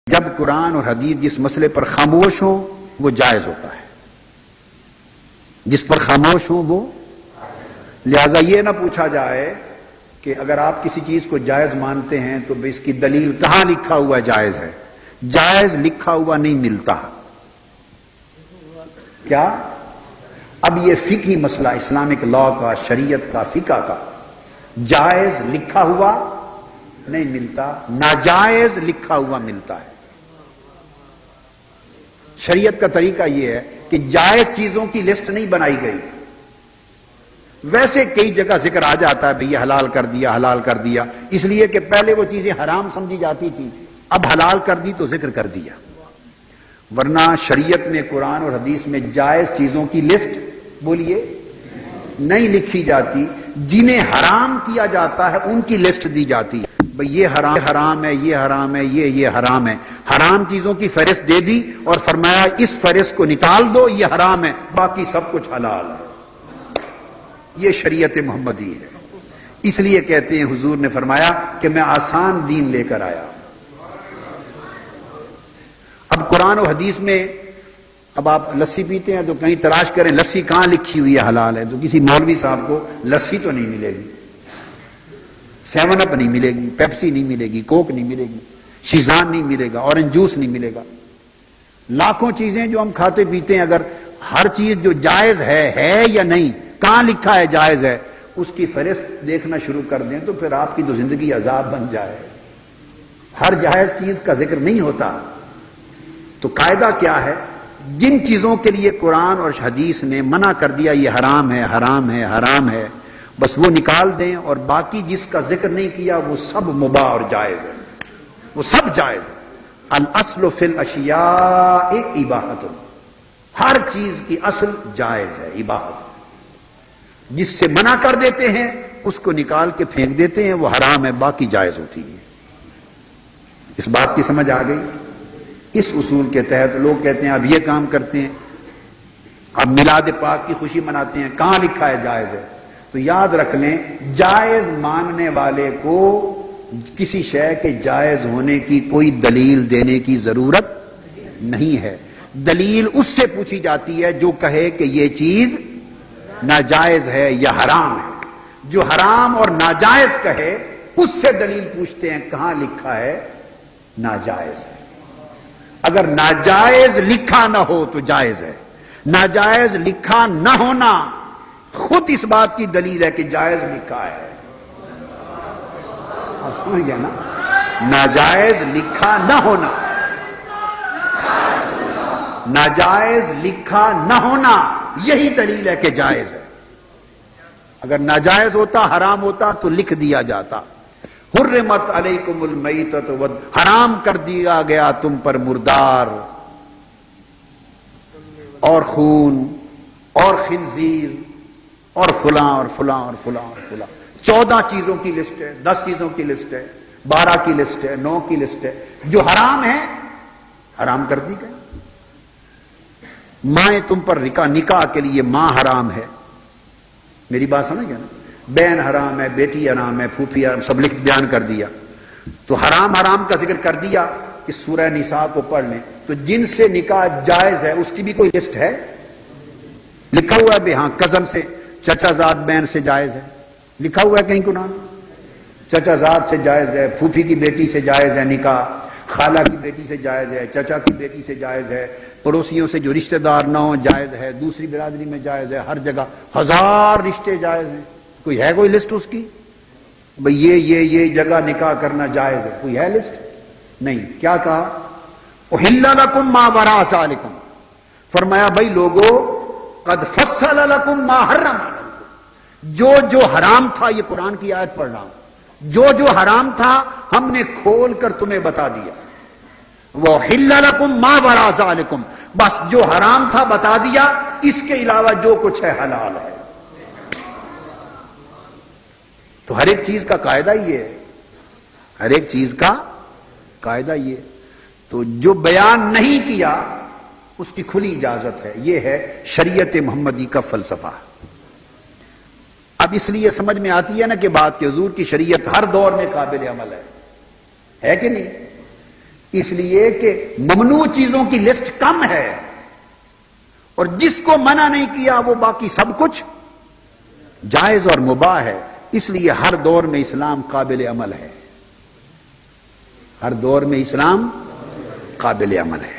جب قرآن اور حدیث جس مسئلے پر خاموش ہو وہ جائز ہوتا ہے، جس پر خاموش ہو وہ، لہذا یہ نہ پوچھا جائے کہ اگر آپ کسی چیز کو جائز مانتے ہیں تو اس کی دلیل کہاں لکھا ہوا جائز ہے؟ جائز لکھا ہوا نہیں ملتا۔ کیا؟ اب یہ فقہی مسئلہ اسلامک لا کا، شریعت کا، فقہ کا، جائز لکھا ہوا نہیں ملتا، ناجائز لکھا ہوا ملتا ہے۔ شریعت کا طریقہ یہ ہے کہ جائز چیزوں کی لسٹ نہیں بنائی گئی، ویسے کئی جگہ ذکر آ جاتا ہے بھئی یہ حلال کر دیا، حلال کر دیا، اس لیے کہ پہلے وہ چیزیں حرام سمجھی جاتی تھی، اب حلال کر دی تو ذکر کر دیا، ورنہ شریعت میں، قرآن اور حدیث میں جائز چیزوں کی لسٹ بولیے نہیں لکھی جاتی، جنہیں حرام کیا جاتا ہے ان کی لسٹ دی جاتی ہے، بھئی یہ حرام ہے، یہ حرام ہے، یہ حرام ہے، حرام چیزوں کی فہرست دے دی اور فرمایا اس فہرست کو نکال دو، یہ حرام ہے، باقی سب کچھ حلال ہے۔ یہ شریعت محمدی ہے، اس لیے کہتے ہیں حضور نے فرمایا کہ میں آسان دین لے کر آیا۔ اب قرآن و حدیث میں، اب آپ لسی پیتے ہیں تو کہیں تلاش کریں لسی کہاں لکھی ہوئی ہے حلال ہے، تو کسی مولوی صاحب کو لسی تو نہیں ملے گی، 7 اپ نہیں ملے گی، پیپسی نہیں ملے گی، کوک نہیں ملے گی، شیزان نہیں ملے گا، اورنج جوس نہیں ملے گا۔ لاکھوں چیزیں جو ہم کھاتے پیتے ہیں، اگر ہر چیز جو جائز ہے یا نہیں، کہاں لکھا ہے جائز ہے، اس کی فہرست دیکھنا شروع کر دیں تو پھر آپ کی تو زندگی عذاب بن جائے۔ ہر جائز چیز کا ذکر نہیں ہوتا، تو قاعدہ کیا ہے؟ جن چیزوں کے لیے قرآن اور حدیث نے منع کر دیا یہ حرام ہے، حرام ہے، حرام ہے، بس وہ نکال دیں، اور باقی جس کا ذکر نہیں کیا وہ سب مباح اور جائز ہے، وہ سب جائز ہے۔ الاصل فی الاشیاء اباحۃ، ہر چیز کی اصل جائز ہے، اباحت۔ جس سے منع کر دیتے ہیں اس کو نکال کے پھینک دیتے ہیں، وہ حرام ہے، باقی جائز ہوتی ہے۔ اس بات کی سمجھ آ گئی؟ اس اصول کے تحت لوگ کہتے ہیں اب یہ کام کرتے ہیں، اب میلاد پاک کی خوشی مناتے ہیں، کہاں لکھا ہے جائز ہے؟ تو یاد رکھ لیں، جائز ماننے والے کو کسی شے کے جائز ہونے کی کوئی دلیل دینے کی ضرورت نہیں ہے۔ دلیل اس سے پوچھی جاتی ہے جو کہے کہ یہ چیز ناجائز ہے یا حرام ہے۔ جو حرام اور ناجائز کہے اس سے دلیل پوچھتے ہیں کہاں لکھا ہے ناجائز ہے۔ اگر ناجائز لکھا نہ ہو تو جائز ہے، ناجائز لکھا نہ ہونا خود اس بات کی دلیل ہے کہ جائز لکھا ہے۔ آپ سمجھ گئے نا؟ ناجائز لکھا نہ ہونا، ناجائز لکھا نہ ہونا یہی دلیل ہے کہ جائز ہے۔ اگر ناجائز ہوتا، حرام ہوتا تو لکھ دیا جاتا، حرمت علیکم المیتۃ، حرام کر دیا گیا تم پر مردار اور خون اور خنزیر اور فلاں اور فلاں اور فلاں اور فلاں، 14 چیزوں کی لسٹ ہے، 10 چیزوں کی لسٹ ہے، 12 کی لسٹ ہے، 9 کی لسٹ ہے، جو حرام ہے حرام کر دی گئی۔ مائیں تم پر نکاح کے لیے ماں حرام ہے، میری بات سمجھ گیا نا؟ بہن حرام ہے، بیٹی حرام ہے، پھوپھی حرام، سب لکھ بیان کر دیا۔ تو حرام کا ذکر کر دیا کہ سورہ نساء کو پڑھ لیں، تو جن سے نکاح جائز ہے اس کی بھی کوئی لسٹ ہے؟ لکھا ہوا ہے بھی ہاں کزن سے، چچا زاد بہن سے جائز ہے، لکھا ہوا ہے کہیں قرآن؟ چچا زاد سے جائز ہے، پھوپھی کی بیٹی سے جائز ہے نکاح، خالہ کی بیٹی سے جائز ہے، چچا کی بیٹی سے جائز ہے، پڑوسیوں سے جو رشتہ دار نہ ہو جائز ہے، دوسری برادری میں جائز ہے، ہر جگہ 1000 رشتے جائز ہیں۔ کوئی ہے کوئی لسٹ اس کی؟ بھئی یہ جگہ نکاح کرنا جائز ہے، کوئی ہے لسٹ؟ نہیں۔ کیا کہا؟ احل لکم ما وراء ذالکم، فرمایا بھئی لوگو قد فصل لکم ما حرم، جو حرام تھا، یہ قرآن کی آیت پڑھ رہا ہوں، جو حرام تھا ہم نے کھول کر تمہیں بتا دیا۔ وَأُحِلَّ لَكُم مَّا وَرَاءَ ذَلِكُم، بس جو حرام تھا بتا دیا، اس کے علاوہ جو کچھ ہے حلال ہے۔ تو ہر ایک چیز کا قاعدہ یہ ہے، ہر ایک چیز کا قاعدہ یہ ہے۔ تو جو بیان نہیں کیا اس کی کھلی اجازت ہے، یہ ہے شریعت محمدی کا فلسفہ۔ اب اس لیے سمجھ میں آتی ہے نا کہ بات کہ حضور کی شریعت ہر دور میں قابل عمل ہے کہ نہیں؟ اس لیے کہ ممنوع چیزوں کی لسٹ کم ہے اور جس کو منع نہیں کیا وہ باقی سب کچھ جائز اور مباح ہے. اس لیے ہر دور میں اسلام قابل عمل ہے. ہر دور میں اسلام قابل عمل ہے.